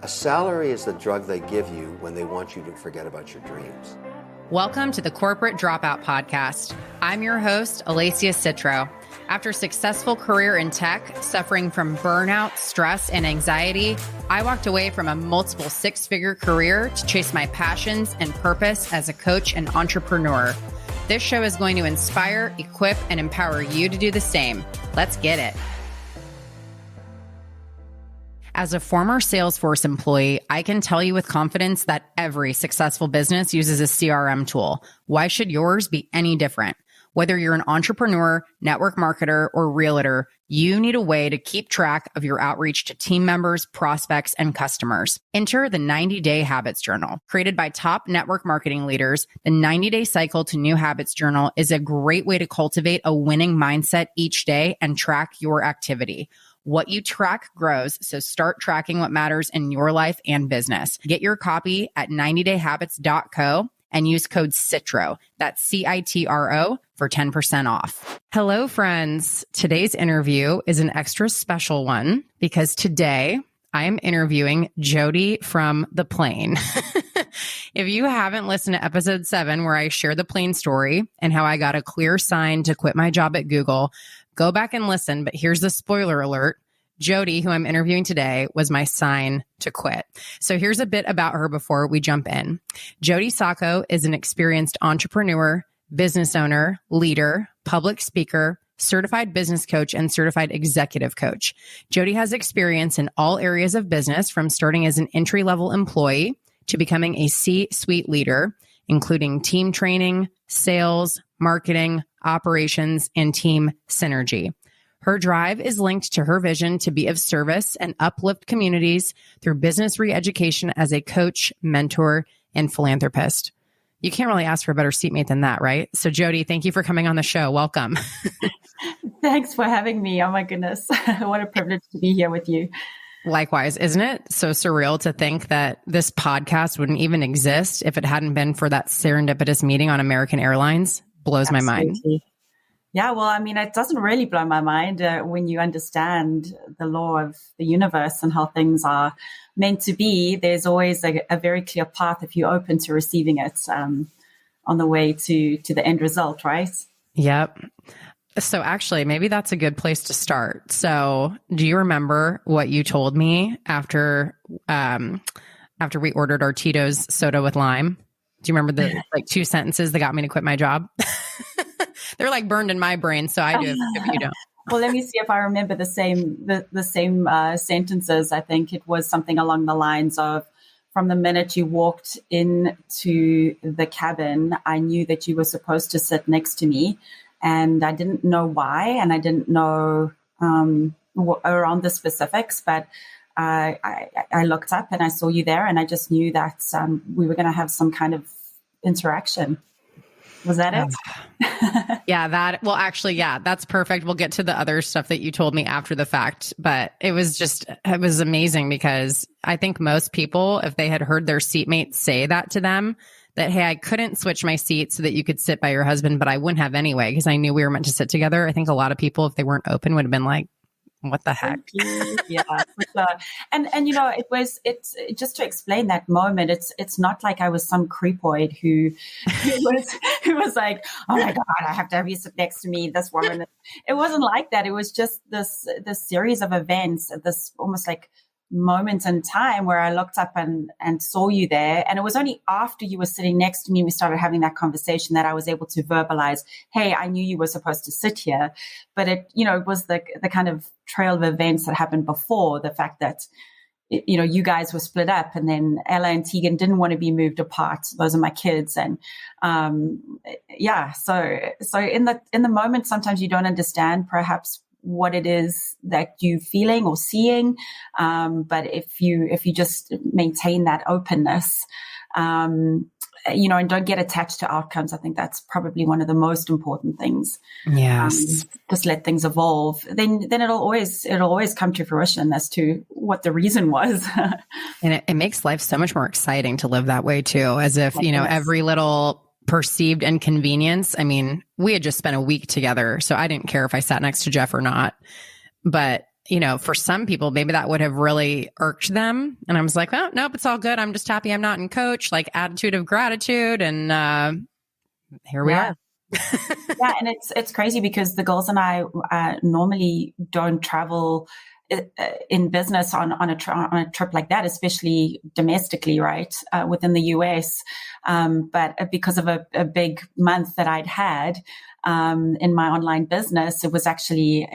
A salary is the drug they give you when they want you to forget about your dreams. Welcome to the Corporate Dropout Podcast. I'm your host, Alessia Citro. After a successful career in tech, suffering from burnout, stress, and anxiety, I walked away from a multiple six-figure career to chase my passions and purpose as a coach and entrepreneur. This show is going to inspire, equip, and empower you to do the same. Let's get it. As a former Salesforce employee, I can tell you with confidence that every successful business uses a CRM tool. Why should yours be any different? Whether you're an entrepreneur, network marketer, or realtor, you need a way to keep track of your outreach to team members, prospects, and customers. Enter the 90-Day Habits Journal. Created by top network marketing leaders, the 90-Day Cycle to New Habits Journal is a great way to cultivate a winning mindset each day and track your activity. What you track grows, so start tracking what matters in your life and business. Get your copy at 90dayhabits.co and use code CITRO, that's CITRO, for 10% off. Hello, friends. Today's interview is an extra special one because today I am interviewing Jodie from the plane. If you haven't listened to episode 7, where I share the plane story and how I got a clear sign to quit my job at Google, go back and listen. But here's the spoiler alert. Jodie, who I'm interviewing today, was my sign to quit. So here's a bit about her before we jump in. Jodie Sacco is an experienced entrepreneur, business owner, leader, public speaker, certified business coach, and certified executive coach. Jodie has experience in all areas of business, from starting as an entry-level employee to becoming a C-suite leader, including team training, sales, marketing, operations, and team synergy. Her drive is linked to her vision to be of service and uplift communities through business re-education as a coach, mentor, and philanthropist. You can't really ask for a better seatmate than that, right? So Jodie, thank you for coming on the show. Welcome. Thanks for having me. Oh my goodness. What a privilege to be here with you. Likewise, isn't it so surreal to think that this podcast wouldn't even exist if it hadn't been for that serendipitous meeting on American Airlines? Blows my mind. Yeah, well, I mean, it doesn't really blow my mind when you understand the law of the universe and how things are meant to be. There's always a very clear path if you're open to receiving it on the way to the end result, right? Yep. So actually, maybe that's a good place to start. So do you remember what you told me after we ordered our Tito's soda with lime? Do you remember the 2 sentences that got me to quit my job? They're like burned in my brain, so I do if you don't. Well, let me see if I remember the same sentences. I think it was something along the lines of, from the minute you walked into the cabin, I knew that you were supposed to sit next to me. And I didn't know why, and I didn't know around the specifics, but I looked up and I saw you there, and I just knew that we were going to have some kind of interaction. Was that it? Yeah, that's perfect. We'll get to the other stuff that you told me after the fact, but it was amazing because I think most people, if they had heard their seatmate say that to them, that, hey, I couldn't switch my seat so that you could sit by your husband, but I wouldn't have anyway because I knew we were meant to sit together. I think a lot of people, if they weren't open, would have been like, what the heck? Yeah. And it's just to explain that moment. It's not like I was some creepoid who was like, oh my God, I have to have you sit next to me, this woman. It wasn't like that. It was just this series of events, this almost like moment in time where I looked up and saw you there. And it was only after you were sitting next to me, we started having that conversation, that I was able to verbalize, hey, I knew you were supposed to sit here. But it was the kind of trail of events that happened before, the fact that, you guys were split up, and then Ella and Tegan didn't want to be moved apart. Those are my kids. And so in the moment, sometimes you don't understand perhaps what it is that you're feeling or seeing. But if you just maintain that openness, and don't get attached to outcomes, I think that's probably one of the most important things. Yes. Just let things evolve. Then it'll always come to fruition as to what the reason was. And it makes life so much more exciting to live that way too, as if, every little perceived inconvenience. I mean, we had just spent a week together, so I didn't care if I sat next to Jeff or not. But for some people, maybe that would have really irked them. And I was like, oh, nope, it's all good. I'm just happy I'm not in coach, like attitude of gratitude. And here we are. Yeah. And it's crazy because the girls and I normally don't travel in business on a trip like that, especially domestically, right, within the US. But because of a big month that I'd had in my online business, it was actually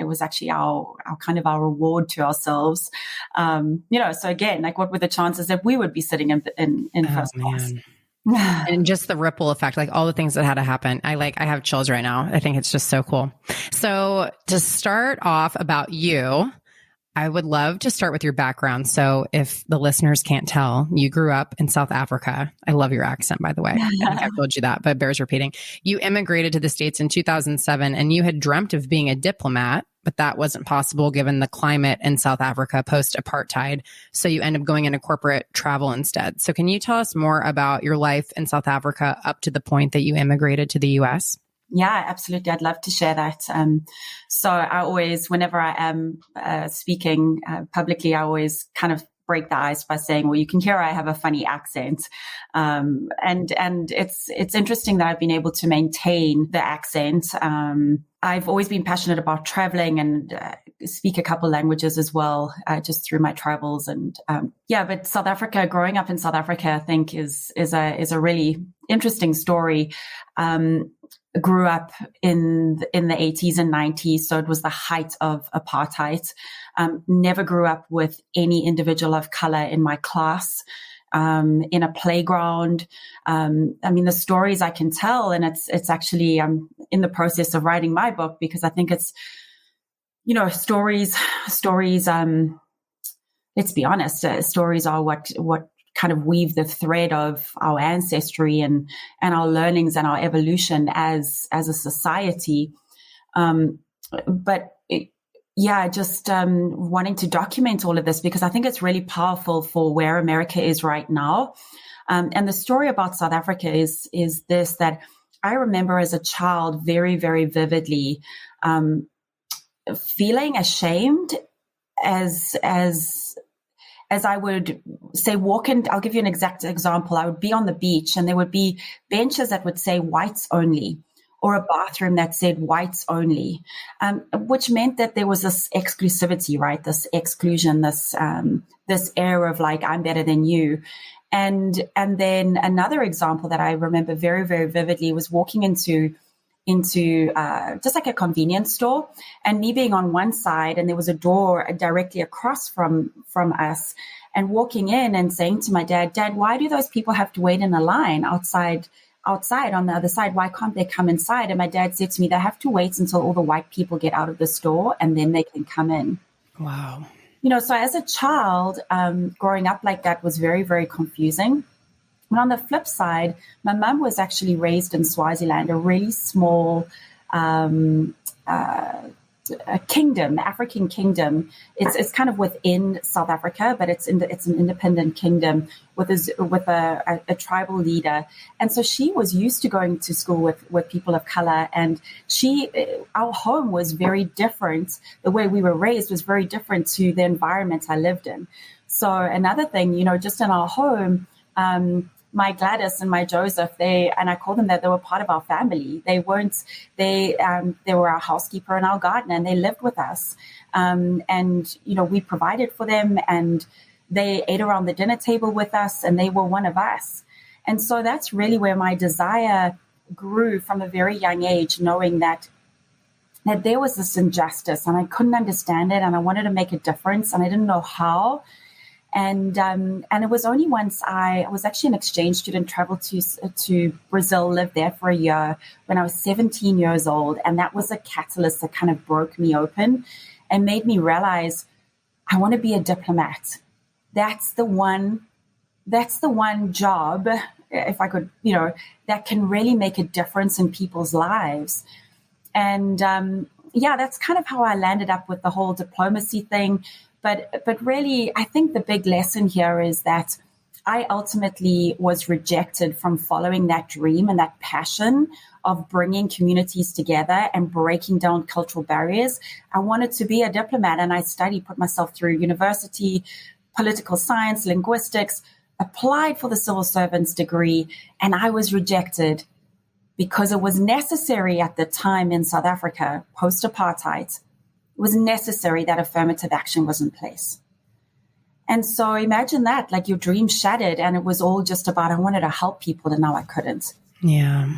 our kind of our reward to ourselves. So again, like, what were the chances that we would be sitting in first class? And just the ripple effect, like all the things that had to happen. I have chills right now. I think it's just so cool. So to start off about you, I would love to start with your background. So if the listeners can't tell, you grew up in South Africa. I love your accent, by the way. I think I've told you that, but it bears repeating. You immigrated to the States in 2007 and you had dreamt of being a diplomat, but that wasn't possible given the climate in South Africa post-apartheid. So you end up going into corporate travel instead. So can you tell us more about your life in South Africa up to the point that you immigrated to the US? Yeah, absolutely. I'd love to share that. So I always, whenever I am speaking publicly, I always kind of break the ice by saying, well, you can hear I have a funny accent. And it's interesting that I've been able to maintain the accent. I've always been passionate about traveling and speak a couple languages as well, just through my travels. And but South Africa, growing up in South Africa, I think is a really interesting story. Grew up in the 80s and 90s. So it was the height of apartheid. Never grew up with any individual of color in my class, in a playground. The stories I can tell, and it's actually, I'm in the process of writing my book because I think it's, stories, let's be honest, stories are what kind of weave the thread of our ancestry and our learnings and our evolution as a society. Just wanting to document all of this because I think it's really powerful for where America is right now. And the story about South Africa is this, that I remember as a child very, very vividly feeling ashamed as I would say walk in. I'll give you an exact example. I would be on the beach and there would be benches that would say whites only, or a bathroom that said whites only, which meant that there was this exclusivity, right? This exclusion, this air of like, I'm better than you. And then another example that I remember very, very vividly was walking into just like a convenience store, and me being on one side and there was a door directly across from us, and walking in and saying to my dad, why do those people have to wait in a line outside on the other side? Why can't they come inside? And my dad said to me, they have to wait until all the white people get out of the store and then they can come in. Wow. So as a child, growing up like that was very, very confusing. And on the flip side, my mum was actually raised in Swaziland, a really small kingdom, African kingdom. It's kind of within South Africa, but it's an independent kingdom with a tribal leader. And so she was used to going to school with people of color, and our home was very different. The way we were raised was very different to the environment I lived in. So another thing, just in our home, my Gladys and my Joseph, and I call them that, they were part of our family. They were our housekeeper and our gardener, and they lived with us. We provided for them, and they ate around the dinner table with us, and they were one of us. And so that's really where my desire grew from a very young age, knowing that there was this injustice and I couldn't understand it, and I wanted to make a difference, and I didn't know how. And it was only once I was actually an exchange student, traveled to Brazil, lived there for a year when I was 17 years old. And that was a catalyst that kind of broke me open and made me realize I want to be a diplomat. That's the one job, if I could, that can really make a difference in people's lives. And that's kind of how I landed up with the whole diplomacy thing. But really, I think the big lesson here is that I ultimately was rejected from following that dream and that passion of bringing communities together and breaking down cultural barriers. I wanted to be a diplomat, and I put myself through university, political science, linguistics, applied for the civil servants degree, and I was rejected because it was necessary at the time in South Africa, post-apartheid. It was necessary that affirmative action was in place. And so imagine that, like your dream shattered, and it was all just about, I wanted to help people, and now I couldn't. Yeah.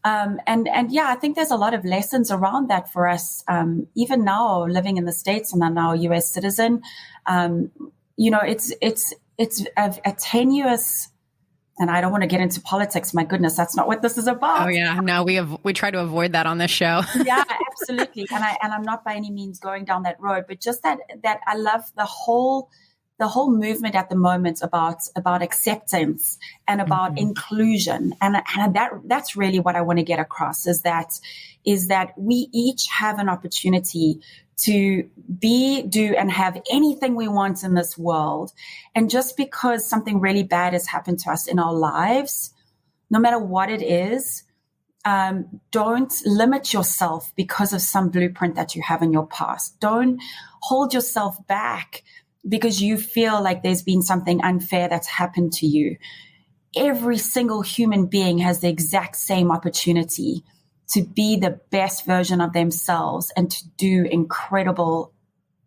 And yeah, I think there's a lot of lessons around that for us. Even now, living in the States, and I'm now a US citizen, it's a tenuous, and I don't want to get into politics. My goodness, that's not what this is about. Oh yeah, no, we try to avoid that on this show. Yeah, absolutely. And I'm not by any means going down that road, but just that I love the whole movement at the moment about acceptance and about inclusion. And that's really what I want to get across is that we each have an opportunity to be, do, and have anything we want in this world. And just because something really bad has happened to us in our lives, no matter what it is, don't limit yourself because of some blueprint that you have in your past. Don't hold yourself back because you feel like there's been something unfair that's happened to you. Every single human being has the exact same opportunity to be the best version of themselves and to do incredible,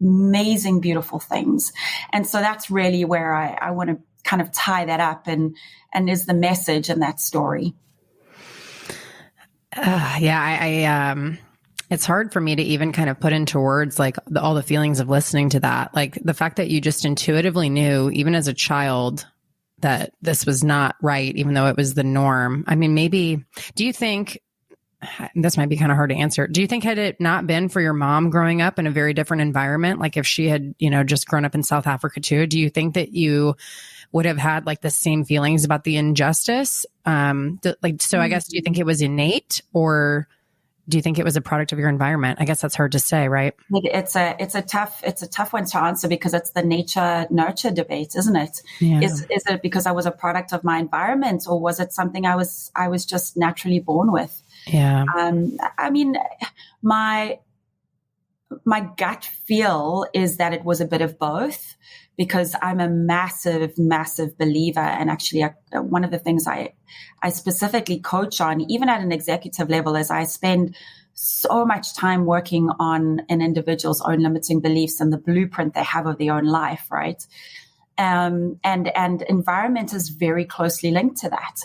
amazing, beautiful things. And so that's really where I want to kind of tie that up and is the message in that story. It's hard for me to even kind of put into words like all the feelings of listening to that. Like the fact that you just intuitively knew, even as a child, that this was not right, even though it was the norm. I mean, do you think, this might be kind of hard to answer, do you think had it not been for your mom growing up in a very different environment, like if she had, just grown up in South Africa too, do you think that you would have had like the same feelings about the injustice? I guess, do you think it was innate, or do you think it was a product of your environment? I guess that's hard to say, right? It's a tough one to answer because it's the nature nurture debate, isn't it? Yeah. Is it because I was a product of my environment, or was it something I was just naturally born with? Yeah. I mean, my gut feel is that it was a bit of both, because I'm a massive, massive believer. And actually, one of the things I specifically coach on, even at an executive level, is I spend so much time working on an individual's own limiting beliefs and the blueprint they have of their own life, right? And environment is very closely linked to that.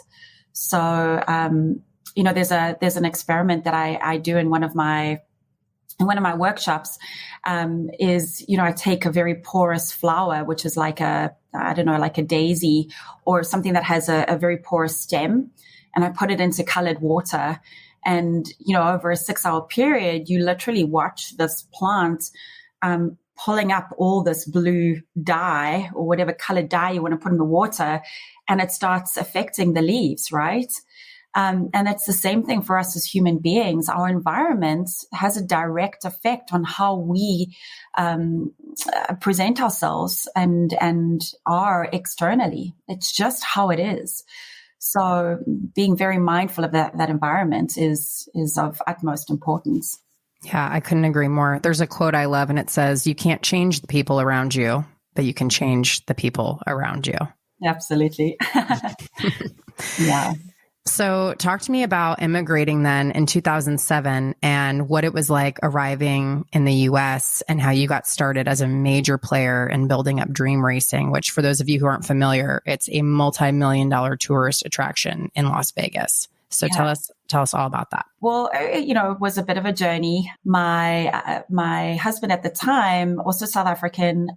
So, there's an experiment that I do in one of my workshops, I take a very porous flower, which is like a daisy or something that has a very porous stem, and I put it into colored water. And, over a 6-hour period, you literally watch this plant, pulling up all this blue dye or whatever colored dye you want to put in the water, and it starts affecting the leaves, right? And it's the same thing for us as human beings. Our environment has a direct effect on how we present ourselves and are externally. It's just how it is. So being very mindful of that environment is of utmost importance. Yeah, I couldn't agree more. There's a quote I love, and it says, "You can't change the people around you, but you can change the people around you." Absolutely. Yeah. So talk to me about immigrating then in 2007 and what it was like arriving in the US and how you got started as a major player in building up dream racing, which for those of you who aren't familiar, it's a multi-million-dollar tourist attraction in Las Vegas. So Yeah. tell us all about that. Well, it was a bit of a journey. My husband at the time, also South African,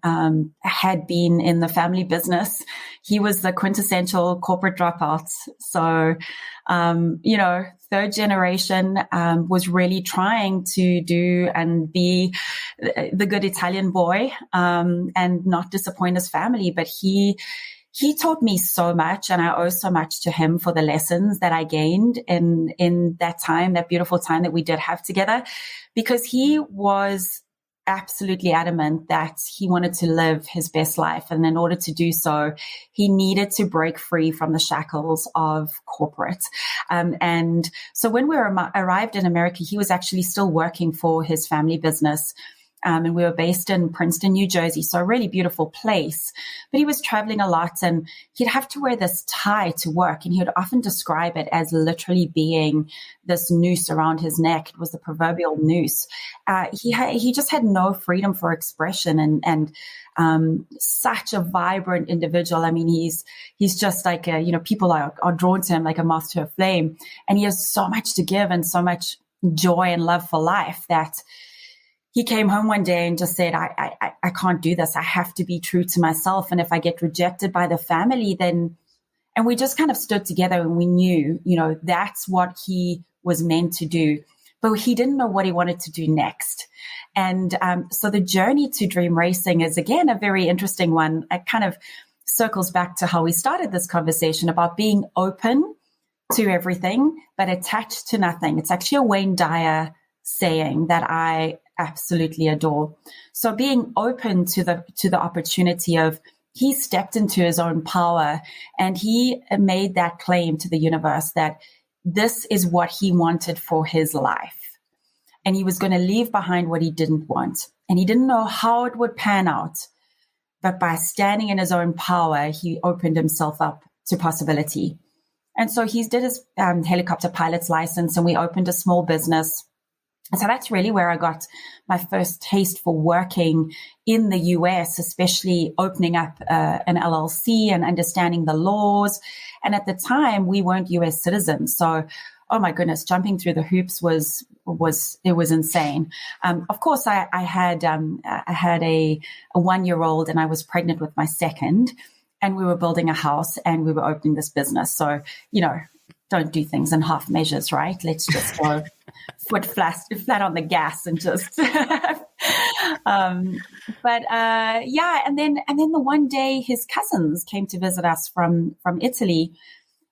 had been in the family business. He was the quintessential corporate dropout. So, third generation, was really trying to do and be the good Italian boy, and not disappoint his family. But he taught me so much, and I owe so much to him for the lessons that I gained in that time, that beautiful time that we did have together, because he was absolutely adamant that he wanted to live his best life. And in order to do so, he needed to break free from the shackles of corporate. And so when we arrived in America, he was actually still working for his family business. And we were based in Princeton, New Jersey, so a really beautiful place. But he was traveling a lot, and he'd have to wear this tie to work. And he would often describe it as literally being this noose around his neck. It was the proverbial noose. He just had no freedom for expression, and such a vibrant individual. I mean, he's just like people are drawn to him like a moth to a flame, and he has so much to give and so much joy and love for life that he came home one day and just said, I can't do this. I have to be true to myself. And if I get rejected by the family, then, and we just kind of stood together and we knew, that's what he was meant to do. But he didn't know what he wanted to do next. And so the journey to dream racing is, again, a very interesting one. It kind of circles back to how we started this conversation about being open to everything, but attached to nothing. It's actually a Wayne Dyer saying that I absolutely adore. So being open to the opportunity of, he stepped into his own power and he made that claim to the universe that this is what he wanted for his life. And he was going to leave behind what he didn't want. And he didn't know how it would pan out. But by standing in his own power, he opened himself up to possibility. And so he did his helicopter pilot's license, and we opened a small business. And so that's really where I got my first taste for working in the US, especially opening up an LLC and understanding the laws. And at the time, we weren't US citizens. So, oh my goodness, jumping through the hoops was insane. Of course, I had a 1-year-old, and I was pregnant with my second, and we were building a house and we were opening this business. So, don't do things in half measures, right? Let's just go foot flat on the gas and just, and then the one day his cousins came to visit us from Italy,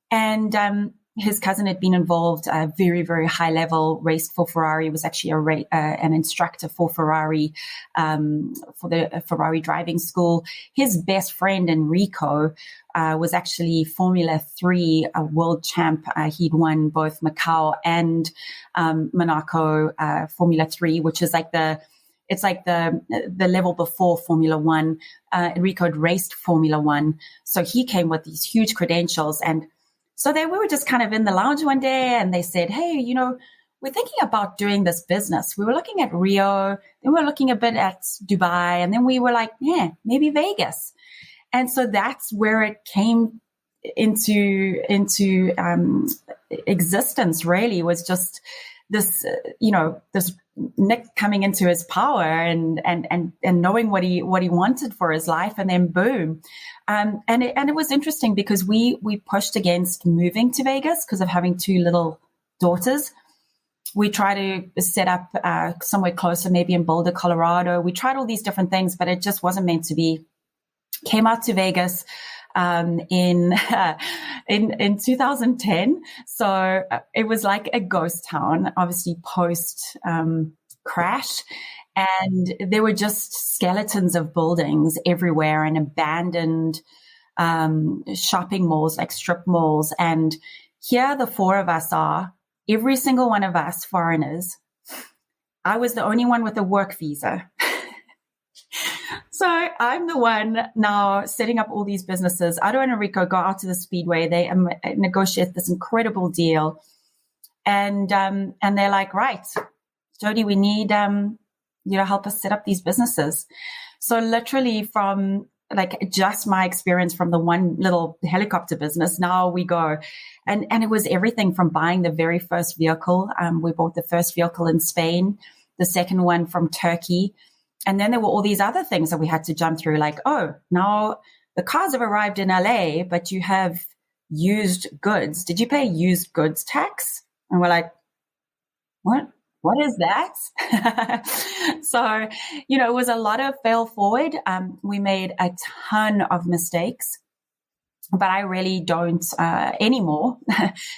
and his cousin had been involved very, very high level, raced for Ferrari, was actually an instructor for Ferrari, for the Ferrari driving school. His best friend, Enrico, was actually Formula 3 world champ. He'd won both Macau and Monaco Formula 3, which is like the level before Formula 1. Enrico had raced Formula 1. So he came with these huge credentials. And so we were just kind of in the lounge one day, and they said, hey, we're thinking about doing this business. We were looking at Rio, then we were looking a bit at Dubai, and then we were like, yeah, maybe Vegas. And so that's where it came into existence, really, was just this, this Nick coming into his power and knowing what he wanted for his life, and then boom. And it was interesting because we pushed against moving to Vegas because of having 2 little daughters. We tried to set up somewhere closer, maybe in Boulder, Colorado. We tried all these different things, but it just wasn't meant to be. Came out to Vegas in 2010. So it was like a ghost town, obviously post crash. And there were just skeletons of buildings everywhere and abandoned shopping malls, like strip malls. And here the 4 of us are, every single one of us foreigners. I was the only one with a work visa. So I'm the one now setting up all these businesses. Ado and Enrico go out to the Speedway. They negotiate this incredible deal. And they're like, right, Jodie, we need, help us set up these businesses. So literally from like just my experience from the one little helicopter business, now we go. And it was everything from buying the very first vehicle. We bought the first vehicle in Spain, the second one from Turkey. And then there were all these other things that we had to jump through, like, oh, now the cars have arrived in LA, but you have used goods. Did you pay used goods tax? And we're like, what? What is that? So, it was a lot of fail forward. We made a ton of mistakes, but I really don't anymore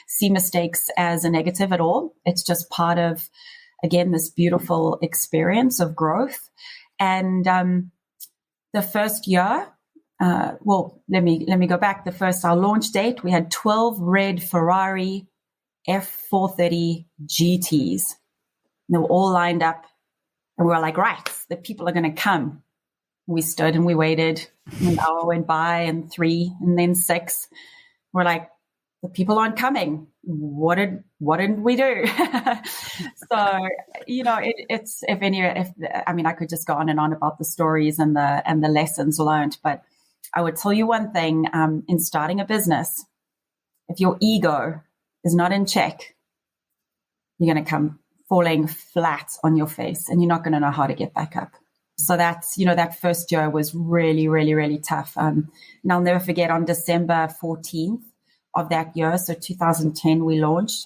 see mistakes as a negative at all. It's just part of again, this beautiful experience of growth. And the first year, let me go back. Our launch date, we had 12 red Ferrari F430 GTs. And they were all lined up. And we were like, right, the people are going to come. We stood and we waited. An hour went by, and 3, and then 6. We're like, the people aren't coming. What did we do? So, I could just go on and on about the stories and the lessons learned, but I would tell you one thing, in starting a business, if your ego is not in check, you're going to come falling flat on your face, and you're not going to know how to get back up. So that's, that first year was really, really, really tough. And I'll never forget, on December 14th of that year, so 2010, we launched.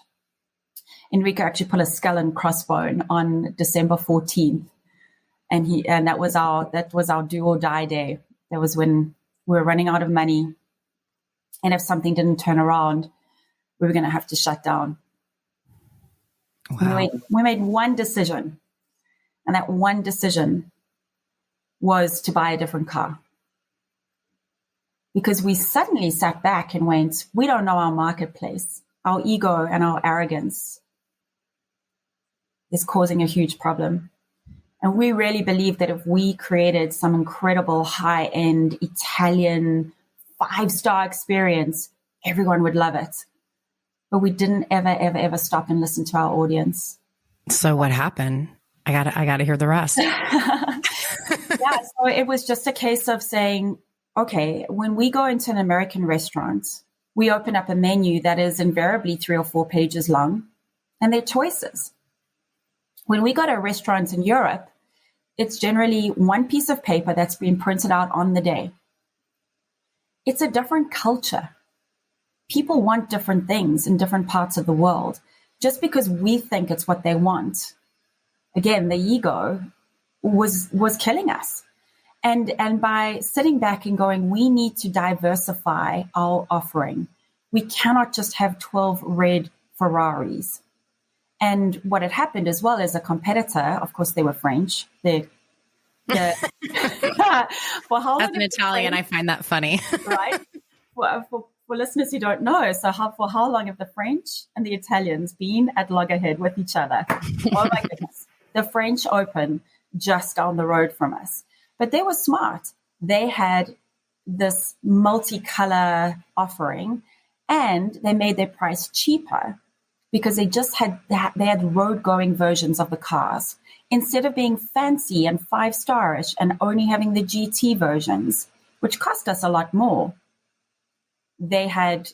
Enrico actually put a skull and crossbone on December 14th. And that was our do or die day. That was when we were running out of money. And if something didn't turn around, we were going to have to shut down. Wow. We made one decision, and that one decision was to buy a different car. Because we suddenly sat back and went, we don't know our marketplace. Our ego and our arrogance is causing a huge problem. And we really believe that if we created some incredible high-end Italian 5-star experience, everyone would love it. But we didn't ever stop and listen to our audience. So what happened? I gotta hear the rest. Yeah, so it was just a case of saying, okay, when we go into an American restaurant, we open up a menu that is invariably 3 or 4 pages long, and they're choices. When we go to restaurants in Europe, it's generally one piece of paper that's been printed out on the day. It's a different culture. People want different things in different parts of the world. Just because we think it's what they want, again, the ego was killing us. And by sitting back and going, we need to diversify our offering. We cannot just have 12 red Ferraris. And what had happened as well as a competitor, of course, they were French. For how As an Italian, I find that funny. Right? For listeners who don't know, for how long have the French and the Italians been at loggerhead with each other? Oh my goodness. The French open just down the road from us. But they were smart. They had this multicolor offering, and they made their price cheaper because they had road-going versions of the cars. Instead of being fancy and 5-star-ish and only having the GT versions, which cost us a lot more, they had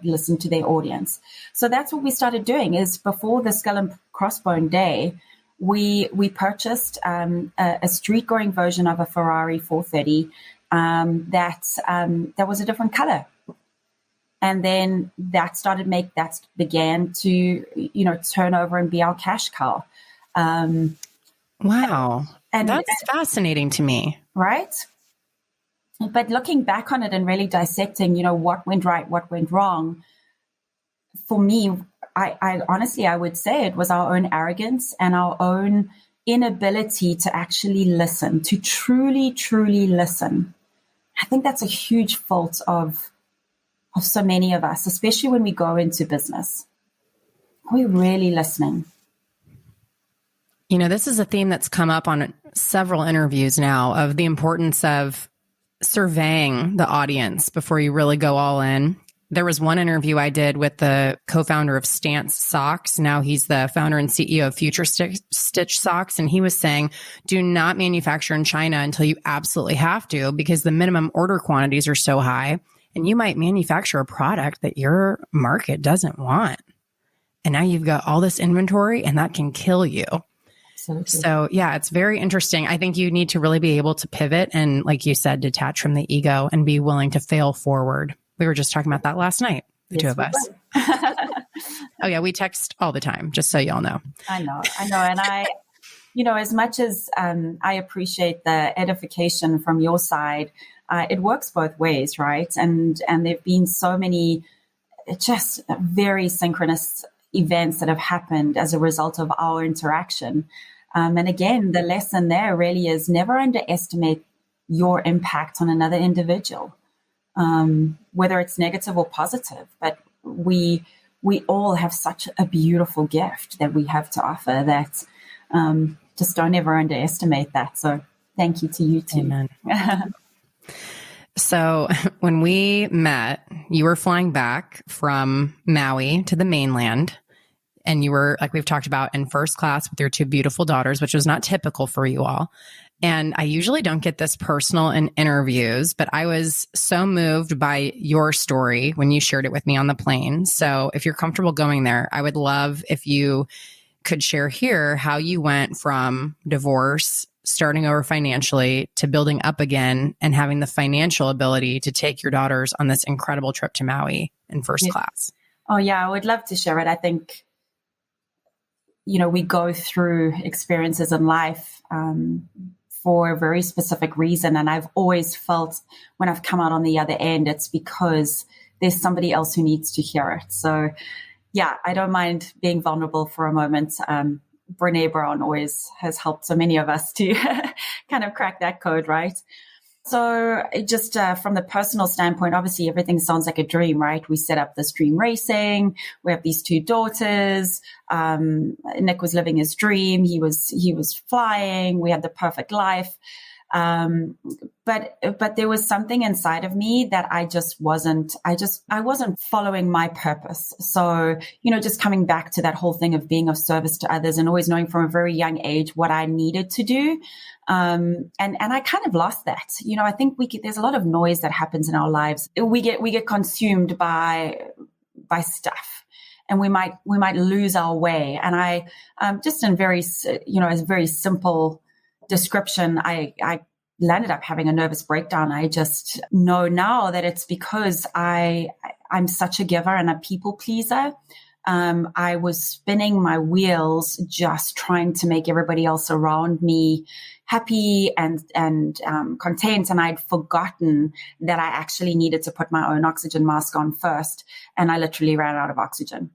listened to their audience. So that's what we started doing. Is before the skull and crossbone day, we purchased a street-going version of a Ferrari 430 that was a different color. And then that began to, turn over and be our cash cow. Wow. And that's fascinating to me. Right? But looking back on it and really dissecting, what went right, what went wrong, for me, I honestly, I would say it was our own arrogance and our own inability to actually listen, to truly, truly listen. I think that's a huge fault of so many of us, especially when we go into business. Are we really listening? This is a theme that's come up on several interviews now of the importance of surveying the audience before you really go all in. There was one interview I did with the co-founder of Stance Socks. Now he's the founder and CEO of Future Stitch Socks. And he was saying, do not manufacture in China until you absolutely have to, because the minimum order quantities are so high. And you might manufacture a product that your market doesn't want. And now you've got all this inventory, and that can kill you. So yeah, it's very interesting. I think you need to really be able to pivot and, like you said, detach from the ego and be willing to fail forward. We were just talking about that last night, the two of us. Oh yeah, we text all the time, just so y'all know. I know. And I, as much as I appreciate the edification from your side, it works both ways, right? And there've been so many just very synchronous events that have happened as a result of our interaction. And again, the lesson there really is never underestimate your impact on another individual, whether it's negative or positive. But we all have such a beautiful gift that we have to offer that just don't ever underestimate that. So thank you to you too. Amen. So when we met, you were flying back from Maui to the mainland, and you were, like we've talked about, in first class with your two beautiful daughters, which was not typical for you all. And I usually don't get this personal in interviews, but I was so moved by your story when you shared it with me on the plane. So if you're comfortable going there, I would love if you could share here how you went from divorce, starting over financially, to building up again and having the financial ability to take your daughters on this incredible trip to Maui in first class. Oh yeah, I would love to share it. I think, we go through experiences in life for a very specific reason. And I've always felt when I've come out on the other end, it's because there's somebody else who needs to hear it. So yeah, I don't mind being vulnerable for a moment. Brene Brown always has helped so many of us to kind of crack that code, right? So just from the personal standpoint, obviously everything sounds like a dream, right? We set up this dream racing. We have these two daughters. Nick was living his dream. He was flying. We had the perfect life. But there was something inside of me that I wasn't following my purpose. So, just coming back to that whole thing of being of service to others and always knowing from a very young age what I needed to do. And I kind of lost that. I think there's a lot of noise that happens in our lives. We get consumed by stuff. And we might lose our way. And I, just in very, as a very simple description, I landed up having a nervous breakdown. I just know now that it's because I'm such a giver and a people pleaser. I was spinning my wheels just trying to make everybody else around me happy and content. And I'd forgotten that I actually needed to put my own oxygen mask on first. And I literally ran out of oxygen.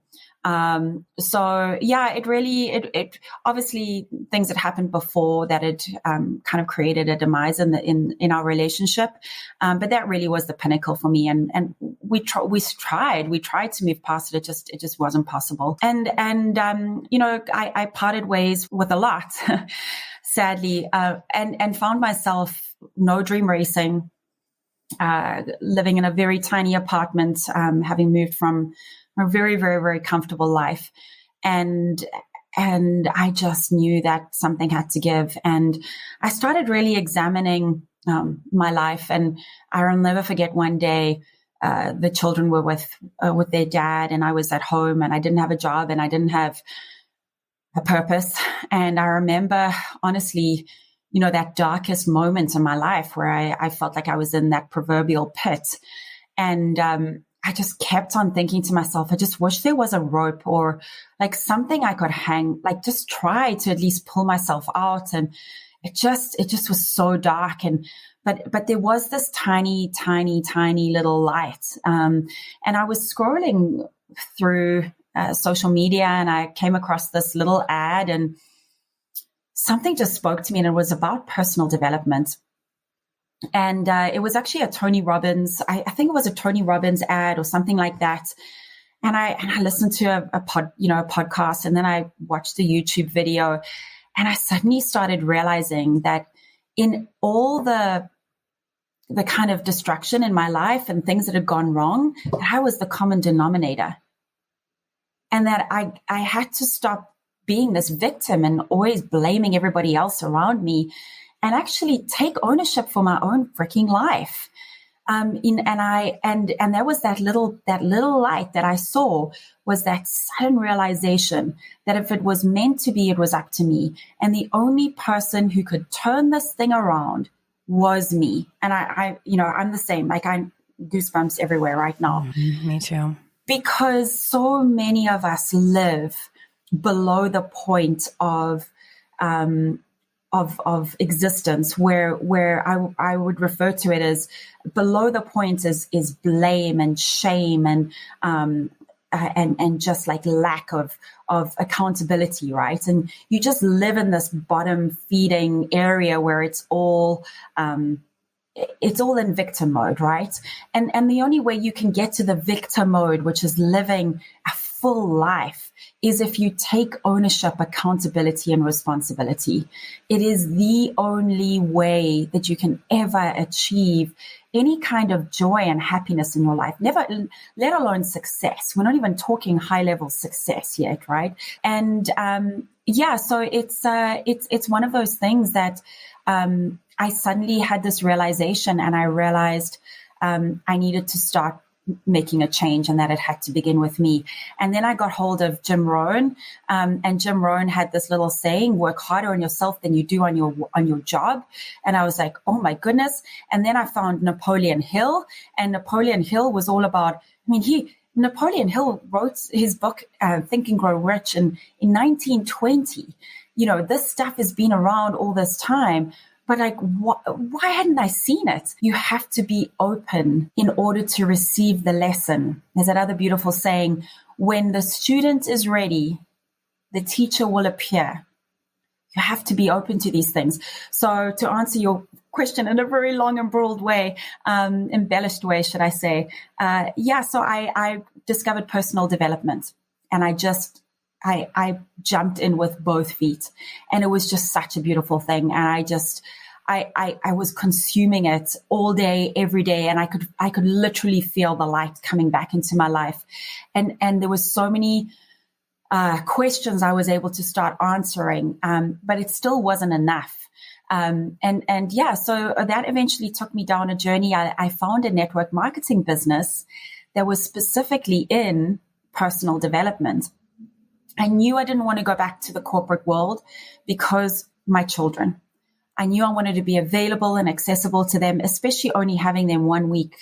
So yeah, it obviously things that happened before that had kind of created a demise in our relationship. But that really was the pinnacle for me. And we tried to move past it. It just wasn't possible. And I parted ways with a lot, sadly, and found myself no dream racing, living in a very tiny apartment, having moved from a very, very, very comfortable life. And I just knew that something had to give. And I started really examining my life. And I'll never forget one day, the children were with their dad, and I was at home, and I didn't have a job, and I didn't have a purpose. And I remember, honestly, that darkest moment in my life where I felt like I was in that proverbial pit. And I just kept on thinking to myself, I just wish there was a rope or like something I could hang, like just try to at least pull myself out. And it just was so dark. But there was this tiny, tiny, tiny little light. And I was scrolling through social media, and I came across this little ad, and something just spoke to me, and it was about personal development. And it was actually a Tony Robbins, I think it was a Tony Robbins ad or something like that. And I listened to a podcast, and then I watched the YouTube video, and I suddenly started realizing that in all the kind of destruction in my life and things that had gone wrong, that I was the common denominator. And that I had to stop being this victim and always blaming everybody else around me, and actually take ownership for my own freaking life. And there was that little light that I saw, was that sudden realization that if it was meant to be, it was up to me. And the only person who could turn this thing around was me. And I'm the same. Like, I'm goosebumps everywhere right now. Me too. Because so many of us live below the point of existence, where I would refer to it as below the point is blame and shame and and just like lack of accountability, right? And you just live in this bottom feeding area where it's all in victim mode, right? And the only way you can get to the victim mode, which is living a full life, is if you take ownership, accountability, and responsibility. It is the only way that you can ever achieve any kind of joy and happiness in your life, never, let alone success. We're not even talking high level success yet, right? And so it's one of those things that I suddenly had this realization, and I realized I needed to start making a change, and that it had to begin with me. And then I got hold of Jim Rohn, and Jim Rohn had this little saying, work harder on yourself than you do on your job. And I was like, oh my goodness. And then I found Napoleon Hill, and Napoleon Hill was all about, Napoleon Hill wrote his book, Think and Grow Rich in 1920. This stuff has been around all this time. But like, why hadn't I seen it? You have to be open in order to receive the lesson. There's that other beautiful saying, when the student is ready, the teacher will appear. You have to be open to these things. So to answer your question in a very long and broad way, embellished way, should I say? So I discovered personal development, and I jumped in with both feet, and it was just such a beautiful thing. And I was consuming it all day, every day. And I could literally feel the light coming back into my life. And there was so many questions I was able to start answering, but it still wasn't enough. So that eventually took me down a journey. I found a network marketing business that was specifically in personal development. I knew I didn't want to go back to the corporate world because my children. I knew I wanted to be available and accessible to them, especially only having them 1 week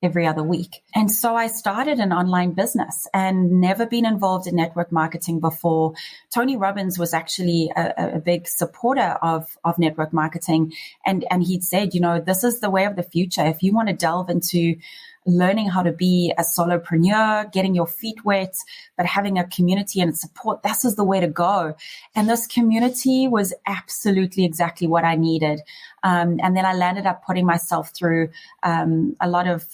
every other week. And so I started an online business and never been involved in network marketing before. Tony Robbins was actually a big supporter of network marketing. And he'd said, this is the way of the future. If you want to delve into learning how to be a solopreneur, getting your feet wet, but having a community and support, this is the way to go. And this community was absolutely exactly what I needed. And then I landed up putting myself through a lot of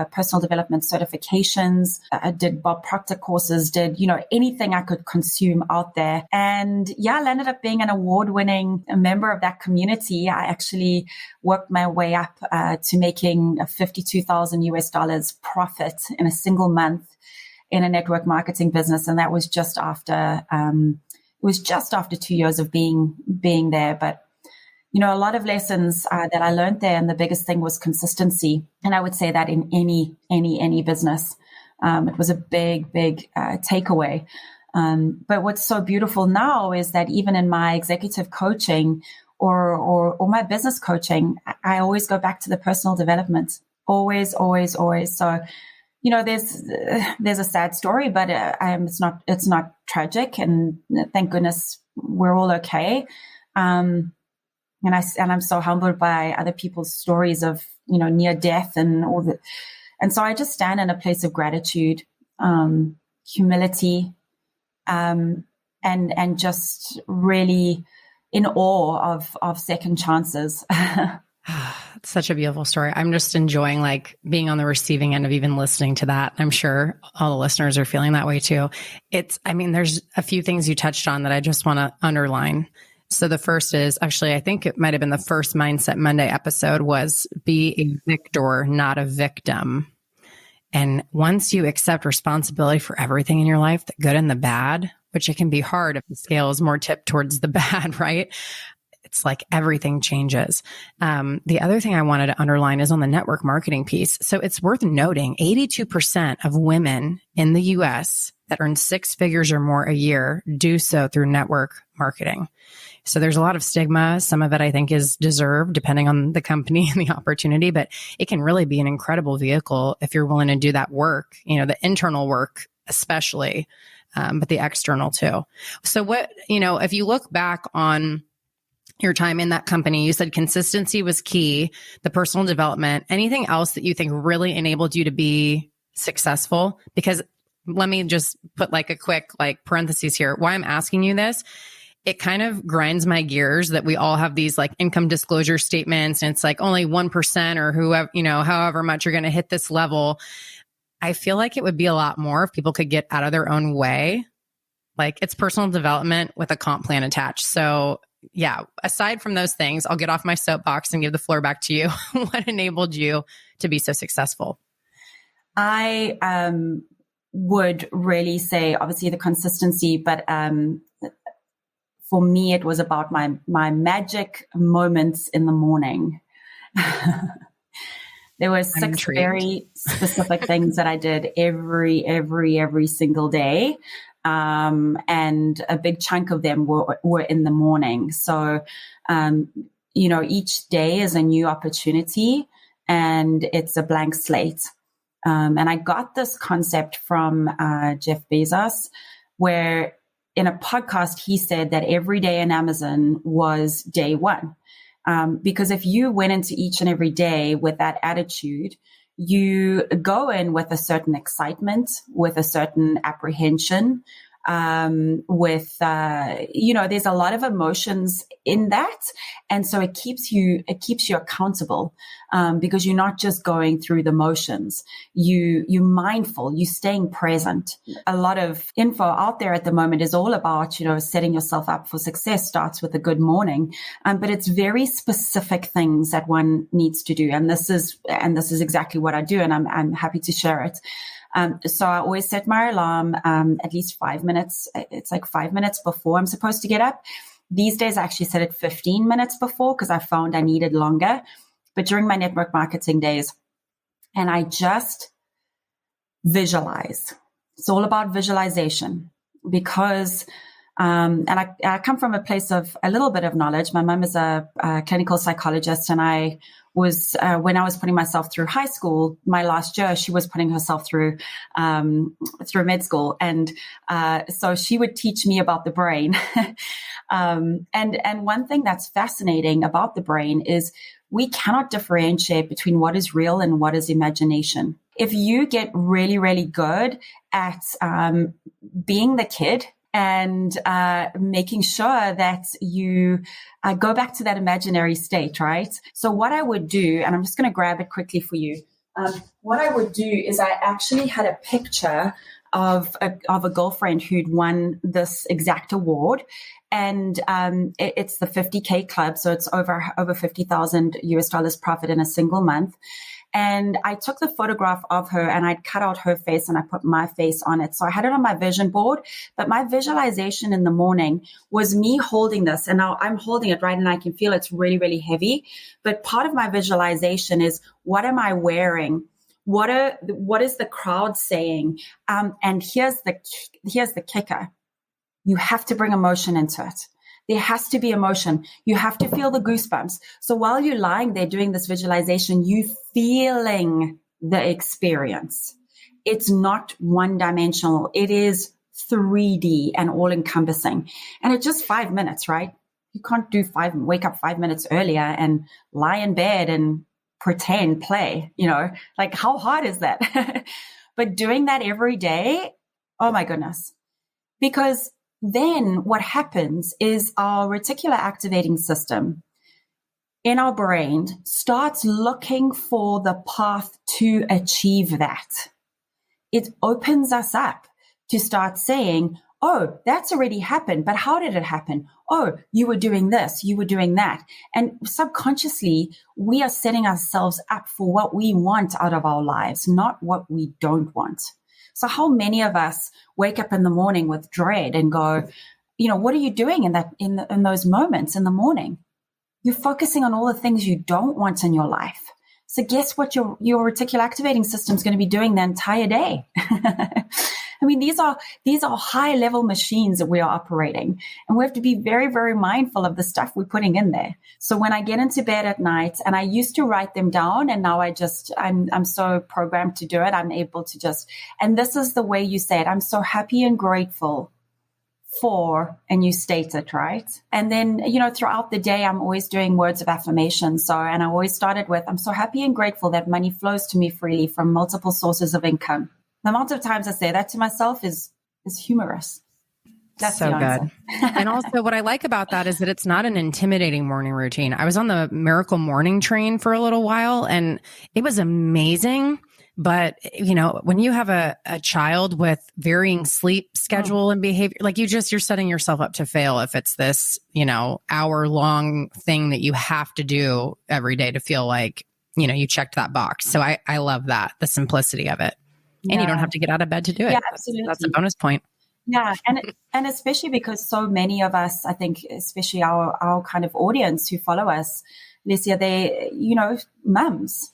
personal development certifications. I did Bob Proctor courses, did anything I could consume out there. And I landed up being an award-winning member of that community. I actually worked my way up to making $52,000 profit in a single month in a network marketing business, and that was just after 2 years of being there. But a lot of lessons that I learned there, and the biggest thing was consistency. And I would say that in any business, it was a big takeaway. But what's so beautiful now is that even in my executive coaching or my business coaching, I always go back to the personal development. Always. So, there's a sad story, but it's not tragic, and thank goodness we're all okay. And I'm so humbled by other people's stories of, near death and all that. And so I just stand in a place of gratitude, humility, and just really in awe of second chances. It's such a beautiful story. I'm just enjoying being on the receiving end of even listening to that. I'm sure all the listeners are feeling that way too. There's a few things you touched on that I just want to underline. So the first is actually, I think it might have been the first Mindset Monday episode, was be a victor, not a victim. And once you accept responsibility for everything in your life, the good and the bad, which it can be hard if the scale is more tipped towards the bad, right? It's like everything changes. The other thing I wanted to underline is on the network marketing piece. So it's worth noting 82% of women in the US that earn 6 figures or more a year do so through network marketing. So there's a lot of stigma. Some of it I think is deserved depending on the company and the opportunity, but it can really be an incredible vehicle if you're willing to do that work, the internal work especially, but the external too. So if you look back on your time in that company, you said consistency was key, the personal development, anything else that you think really enabled you to be successful? Because let me just put like a quick like parentheses here. Why I'm asking you this, it kind of grinds my gears that we all have these like income disclosure statements and it's like only 1% or whoever, however much you're going to hit this level. I feel like it would be a lot more if people could get out of their own way. Like it's personal development with a comp plan attached. So yeah, aside from those things, I'll get off my soapbox and give the floor back to you. What enabled you to be so successful? I would really say obviously the consistency, but for me, it was about my magic moments in the morning. There were 6 very specific things that I did every single day. And a big chunk of them were in the morning. So, each day is a new opportunity and it's a blank slate. And I got this concept from Jeff Bezos, where in a podcast, he said that every day in Amazon was day one. Because if you went into each and every day with that attitude, you go in with a certain excitement, with a certain apprehension, there's a lot of emotions in that. And so it keeps you accountable, because you're not just going through the motions. You're mindful, you're staying present. A lot of info out there at the moment is all about, setting yourself up for success starts with a good morning. But it's very specific things that one needs to do. And this is exactly what I do. And I'm happy to share it. So I always set my alarm at least 5 minutes. It's like 5 minutes before I'm supposed to get up. These days, I actually set it 15 minutes before because I found I needed longer. But during my network marketing days, and I just visualize. It's all about visualization because, and I come from a place of a little bit of knowledge. My mom is a clinical psychologist, and I was when I was putting myself through high school, my last year, she was putting herself through med school, and so she would teach me about the brain. And one thing that's fascinating about the brain is we cannot differentiate between what is real and what is imagination. If you get really, really good at being the kid and making sure that you go back to that imaginary state, right? So what I would do, and I'm just going to grab it quickly for you. What I would do is I actually had a picture of a girlfriend who'd won this exact award. And it's the 50K club. So it's over $50,000 profit in a single month. And I took the photograph of her and I'd cut out her face and I put my face on it. So I had it on my vision board, but my visualization in the morning was me holding this. And now I'm holding it, right? And I can feel it's really, really heavy. But part of my visualization is, what am I wearing? What is the crowd saying? And here's the kicker. You have to bring emotion into it. There has to be emotion. You have to feel the goosebumps. So while you're lying there doing this visualization, you feeling the experience. It's not one-dimensional. It is 3D and all-encompassing. And it's just 5 minutes, right? You can't wake up 5 minutes earlier and lie in bed and pretend, play, like how hard is that? But doing that every day, oh my goodness. Because then what happens is our reticular activating system in our brain starts looking for the path to achieve that. It opens us up to start saying, oh, that's already happened, but how did it happen? Oh, you were doing this, you were doing that. And subconsciously, we are setting ourselves up for what we want out of our lives, not what we don't want. So how many of us wake up in the morning with dread and go, what are you doing in those moments in the morning? You're focusing on all the things you don't want in your life. So guess what your reticular activating system is going to be doing the entire day? I mean, these are high level machines that we are operating, and we have to be very, very mindful of the stuff we're putting in there. So when I get into bed at night, and I used to write them down, and now I'm so programmed to do it. I'm able to and this is the way you say it. I'm so happy and grateful for, and you state it, right? And then, throughout the day, I'm always doing words of affirmation. And I always started with, I'm so happy and grateful that money flows to me freely from multiple sources of income. The amount of times I say that to myself is humorous. That's so the answer. good. And also what I like about that is that it's not an intimidating morning routine. I was on the Miracle Morning train for a little while and it was amazing. But, you know, when you have a child with varying sleep schedule and behavior, like you're setting yourself up to fail if it's this, you know, hour-long thing that you have to do every day to feel like, you know, you checked that box. So I love that, the simplicity of it. Yeah. And you don't have to get out of bed to do it. Yeah, absolutely. That's a bonus point. Yeah. And especially because so many of us, I think, especially our kind of audience who follow us, Alessia, they, you know, mums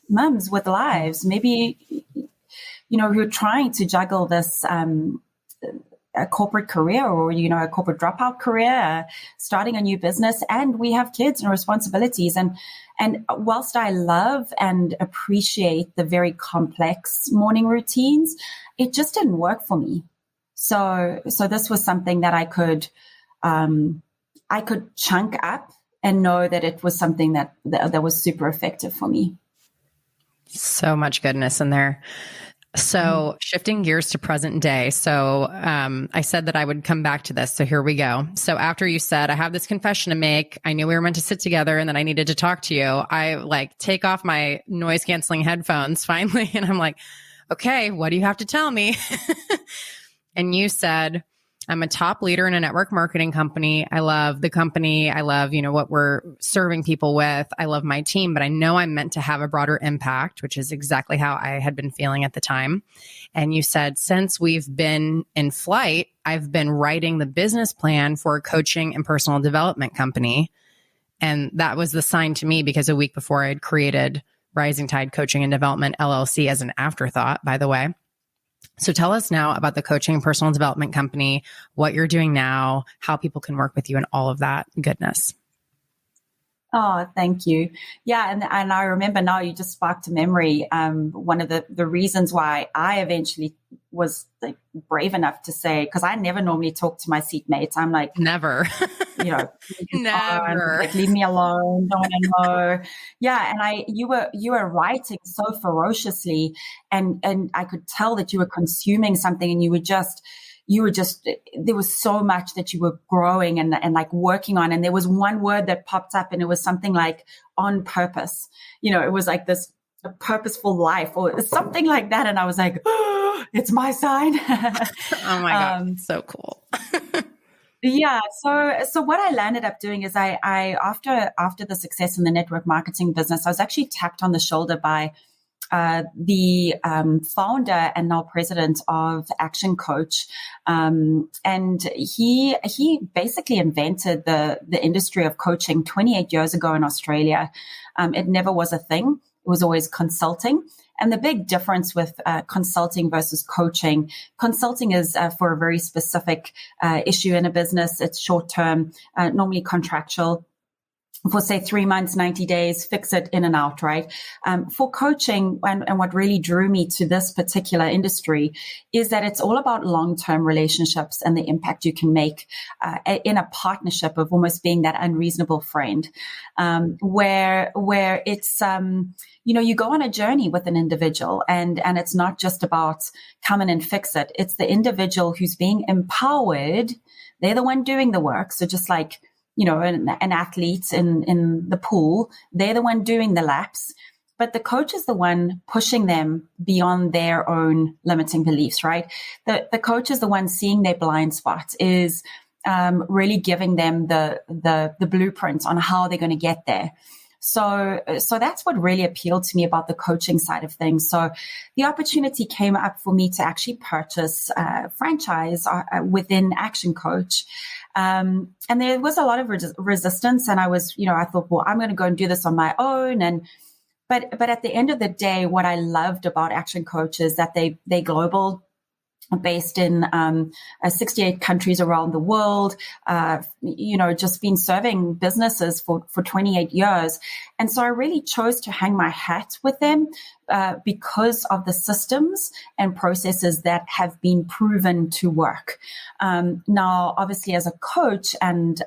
with lives, maybe, you know, who are trying to juggle this, a corporate career or, you know, a corporate dropout career, starting a new business. And we have kids and responsibilities. And whilst I love and appreciate the very complex morning routines, it just didn't work for me. So this was something that I could chunk up and know that it was something that was super effective for me. So much goodness in there. So shifting gears to present day. So I said that I would come back to this. So here we go. So after you said, I have this confession to make, I knew we were meant to sit together and that I needed to talk to you. I like take off my noise canceling headphones finally. And I'm like, okay, what do you have to tell me? And you said, I'm a top leader in a network marketing company. I love the company. I love, you know, what we're serving people with. I love my team, but I know I'm meant to have a broader impact, which is exactly how I had been feeling at the time. And you said, since we've been in flight, I've been writing the business plan for a coaching and personal development company. And that was the sign to me because a week before I had created Rising Tide Coaching and Development LLC as an afterthought, by the way. So tell us now about the coaching and personal development company, what you're doing now, how people can work with you and all of that goodness. Oh, thank you. Yeah. And I remember now you just sparked a memory. One of the reasons why I eventually was like brave enough to say, because I never normally talk to my seatmates. I'm like, never, you know, never like, leave me alone. Don't want to know. Yeah. And you were writing so ferociously and I could tell that you were consuming something and you were just, there was so much that you were growing and like working on. And there was one word that popped up and it was something like on purpose. You know, it was like this a purposeful life or something like that. And I was like, oh, it's my sign. Oh my God. So cool. Yeah. So what I landed up doing is I after the success in the network marketing business, I was actually tapped on the shoulder by the founder and now president of Action Coach. And he basically invented the industry of coaching 28 years ago in Australia. It never was a thing. It was always consulting. And the big difference with consulting versus coaching, consulting is for a very specific issue in a business. It's short term, normally contractual. For say 3 months, 90 days, fix it in and out, right? For coaching, and what really drew me to this particular industry is that it's all about long-term relationships and the impact you can make in a partnership of almost being that unreasonable friend, where it's, you go on a journey with an individual and it's not just about come in and fix it. It's the individual who's being empowered. They're the one doing the work. So just like, an athlete in the pool, they're the one doing the laps, but the coach is the one pushing them beyond their own limiting beliefs, right? The coach is the one seeing their blind spots, is really giving them the blueprint on how they're going to get there. So that's what really appealed to me about the coaching side of things. So the opportunity came up for me to actually purchase a franchise within Action Coach. And there was a lot of resistance, and I was, I thought, well, I'm going to go and do this on my own. But at the end of the day, what I loved about Action Coach is that they global, based in 68 countries around the world, just been serving businesses for 28 years. And so I really chose to hang my hat with them because of the systems and processes that have been proven to work. Now, obviously, as a coach and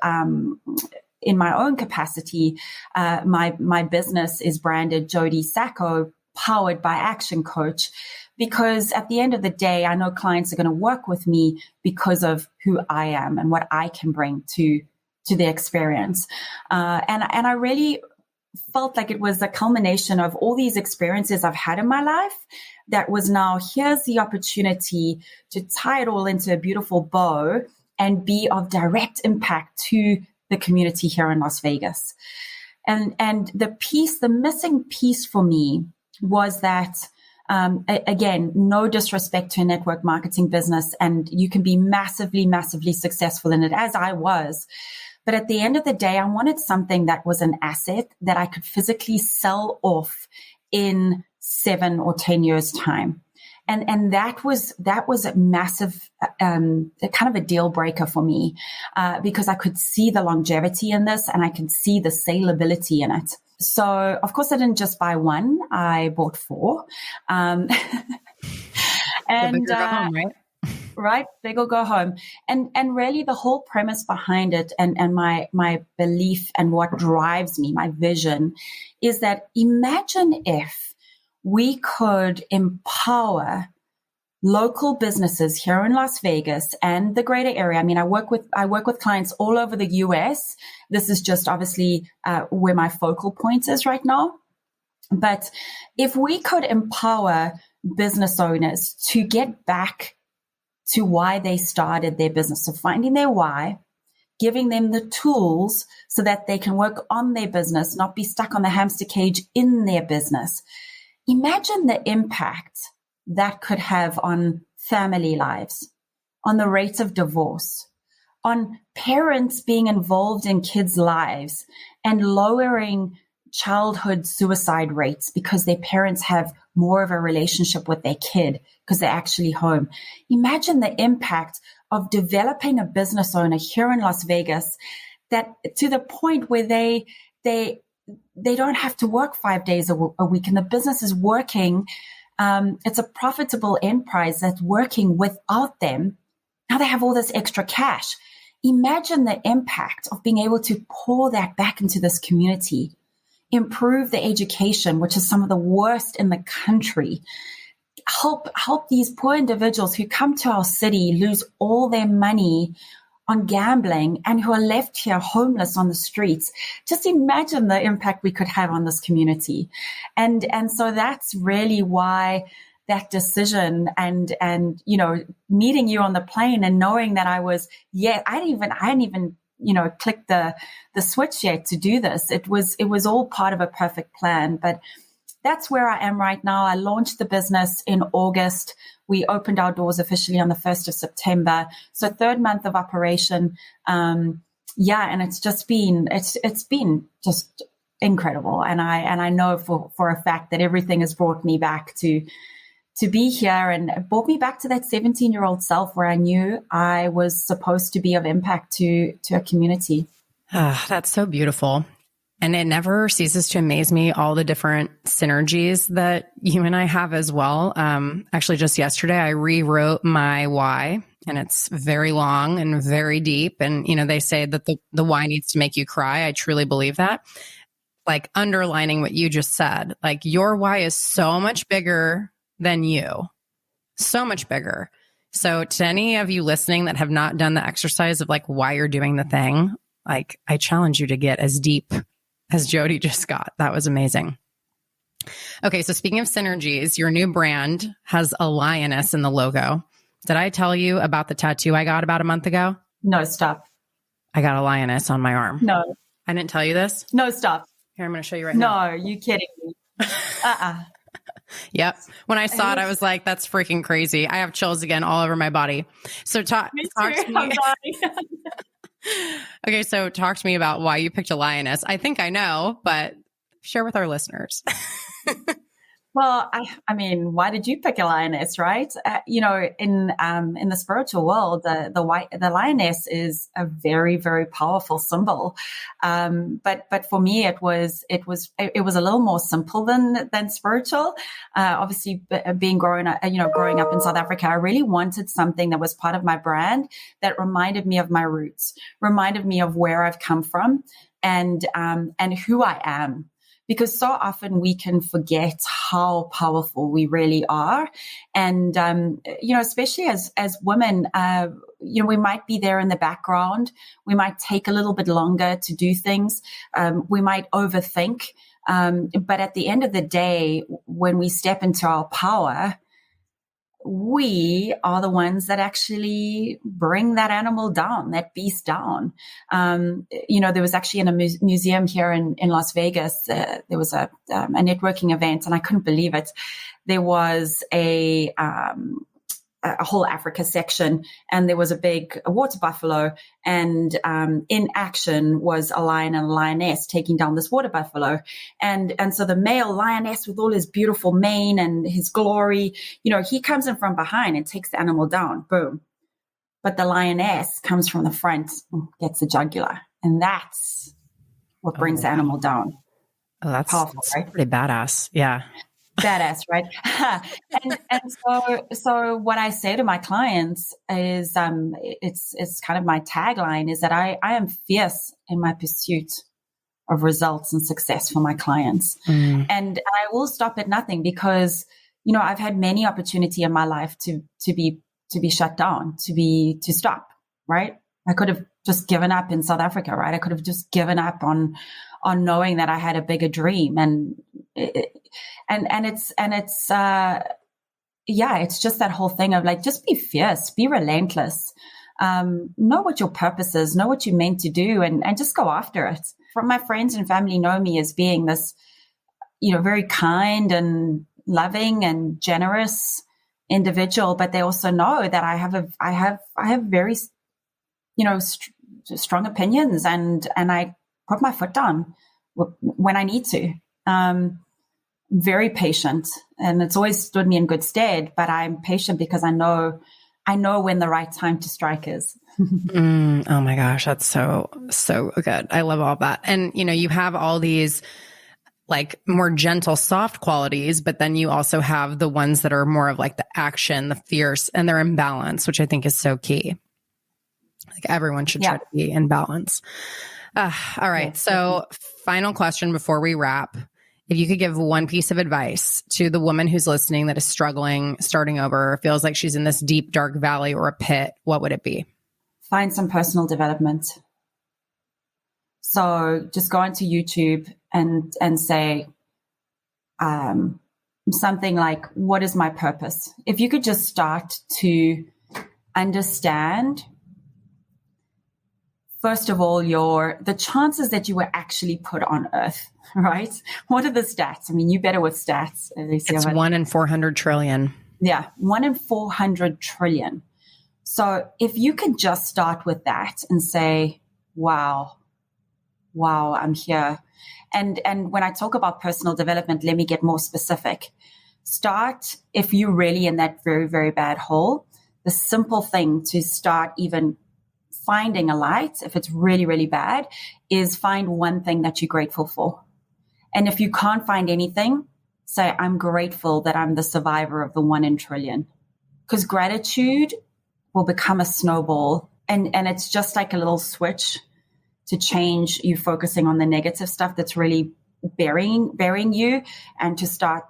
in my own capacity, my business is branded Jodie Sacco, powered by action coach, because at the end of the day, I know clients are going to work with me because of who I am and what I can bring to the experience. And I really felt like it was a culmination of all these experiences I've had in my life that was now, here's the opportunity to tie it all into a beautiful bow and be of direct impact to the community here in Las Vegas. And the missing piece for me was that, again, no disrespect to a network marketing business, and you can be massively, massively successful in it, as I was. But at the end of the day, I wanted something that was an asset that I could physically sell off in 7 or 10 years' time. And that was a massive, kind of a deal breaker for me, because I could see the longevity in this and I could see the saleability in it. So, of course, I didn't just buy one. I bought 4. And the bigger go home, right? Right, big or go home. And really the whole premise behind it and my belief and what drives me, my vision, is that imagine if we could empower local businesses here in Las Vegas and the greater area. I mean, I work with clients all over the US. This is just obviously where my focal point is right now. But if we could empower business owners to get back to why they started their business, so finding their why, giving them the tools so that they can work on their business, not be stuck on the hamster cage in their business. Imagine the impact that could have on family lives, on the rate of divorce, on parents being involved in kids' lives, and lowering childhood suicide rates because their parents have more of a relationship with their kid because they're actually home. Imagine the impact of developing a business owner here in Las Vegas that to the point where they don't have to work 5 days a week and the business is working. It's a profitable enterprise that's working without them. Now they have all this extra cash. Imagine the impact of being able to pour that back into this community, improve the education, which is some of the worst in the country, help these poor individuals who come to our city lose all their money on gambling and who are left here homeless on the streets. Just imagine the impact we could have on this community. And so that's really why that decision and meeting you on the plane and knowing that I hadn't even click the switch yet to do this. It was all part of a perfect plan, but that's where I am right now. I launched the business in August. We opened our doors officially on the 1st of September. So 3rd month of operation. And it's been just incredible. And I know for a fact that everything has brought me back to be here and brought me back to that 17-year-old self where I knew I was supposed to be of impact to a community. That's so beautiful. And it never ceases to amaze me, all the different synergies that you and I have as well. Actually, just yesterday, I rewrote my why, and it's very long and very deep. And, they say that the why needs to make you cry. I truly believe that. Like underlining what you just said, like your why is so much bigger than you, so much bigger. So to any of you listening that have not done the exercise of like why you're doing the thing, like I challenge you to get as deep as Jodie just got. That was amazing. Okay, so speaking of synergies, your new brand has a lioness in the logo. Did I tell you about the tattoo I got about a month ago? No, stop. I got a lioness on my arm. No. I didn't tell you this? No, stop. Here, I'm going to show you right now. No, you kidding me. Yep. When I saw it, I was like, that's freaking crazy. I have chills again all over my body. So talk to me. Okay, so talk to me about why you picked a lioness. I think I know, but share with our listeners. Well, I mean, why did you pick a lioness, right? In the spiritual world, the lioness is a very, very powerful symbol. But for me, it was a little more simple than spiritual. Obviously, growing up in South Africa, I really wanted something that was part of my brand that reminded me of my roots, reminded me of where I've come from, and who I am. because so often we can forget how powerful we really are. And, especially as women, we might be there in the background. We might take a little bit longer to do things. We might overthink. But at the end of the day, when we step into our power, we are the ones that actually bring that animal down, that beast down. There was actually in a museum here in Las Vegas, there was a networking event, and I couldn't believe it. There was a whole Africa section, and there was a water buffalo, and in action was a lion and a lioness taking down this water buffalo. And so the male lioness, with all his beautiful mane and his glory, he comes in from behind and takes the animal down. Boom. But the lioness comes from the front and gets the jugular. And that's what brings the animal down. Oh, that's powerful, right? Pretty badass. Yeah. Badass, right? and so what I say to my clients is, it's kind of my tagline is that I am fierce in my pursuit of results and success for my clients. And I will stop at nothing because, I've had many opportunity in my life to be shut down, to stop, right? I could have just given up in South Africa, right? I could have just given up on knowing that I had a bigger dream. It's just that whole thing of like, just be fierce, be relentless, know what your purpose is, know what you're meant to do, and just go after it. From my friends and family know me as being this, very kind and loving and generous individual, but they also know that I have very, strong opinions, and I put my foot down when I need to. Very patient, and it's always stood me in good stead, but I'm patient because I know when the right time to strike is. Oh my gosh. That's so good. I love all that. And, you have all these like more gentle, soft qualities, but then you also have the ones that are more of like the action, the fierce, and they're in balance, which I think is so key. Like everyone should try to be in balance. All right. Yes, so final question before we wrap. If you could give one piece of advice to the woman who's listening that is struggling, starting over, or feels like she's in this deep, dark valley or a pit, what would it be? Find some personal development. So just go into YouTube and say something like, what is my purpose? If you could just start to understand, first of all, the chances that you were actually put on Earth, right? What are the stats? I mean, you better with stats, Alessia. It's 1 in 400 trillion. Yeah, 1 in 400 trillion. So if you could just start with that and say, wow, I'm here. And when I talk about personal development, let me get more specific. Start, if you're really in that very, very bad hole, the simple thing to start even finding a light, if it's really, really bad, is find one thing that you're grateful for. And if you can't find anything, say, I'm grateful that I'm the survivor of the 1 in trillion. Because gratitude will become a snowball. And it's just like a little switch to change you focusing on the negative stuff that's really burying you, and to start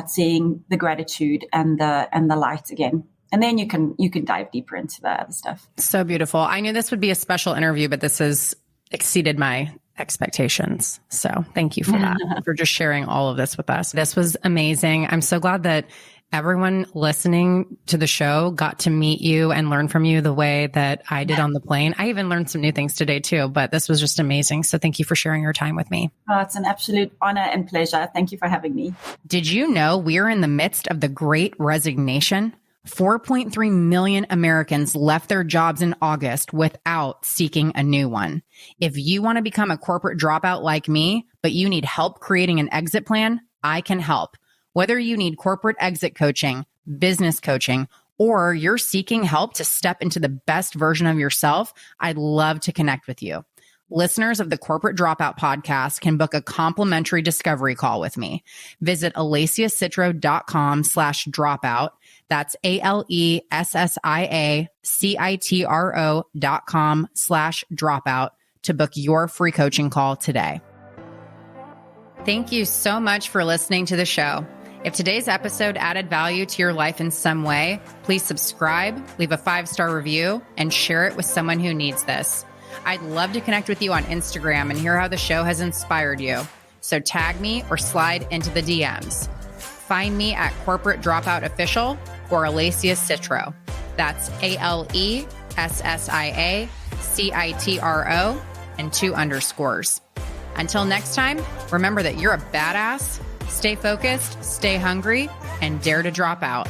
seeing the gratitude and the light again. And then you can dive deeper into the other stuff. So beautiful. I knew this would be a special interview, but this has exceeded my expectations. So thank you for that, for just sharing all of this with us. This was amazing. I'm so glad that everyone listening to the show got to meet you and learn from you the way that I did on the plane. I even learned some new things today too, but this was just amazing. So thank you for sharing your time with me. Oh, it's an absolute honor and pleasure. Thank you for having me. Did you know we're in the midst of the Great Resignation? 4.3 million Americans left their jobs in August without seeking a new one. If you want to become a corporate dropout like me, but you need help creating an exit plan, I can help. Whether you need corporate exit coaching, business coaching, or you're seeking help to step into the best version of yourself, I'd love to connect with you. Listeners of the Corporate Dropout podcast can book a complimentary discovery call with me. Visit alessiacitro.com/dropout. That's ALESSIACITRO.com/dropout to book your free coaching call today. Thank you so much for listening to the show. If today's episode added value to your life in some way, please subscribe, leave a 5-star review, and share it with someone who needs this. I'd love to connect with you on Instagram and hear how the show has inspired you. So tag me or slide into the DMs. Find me at Corporate Dropout Official or Alessia Citro. That's ALESSIACITRO and 2 underscores. Until next time, remember that you're a badass. Stay focused, stay hungry, and dare to drop out.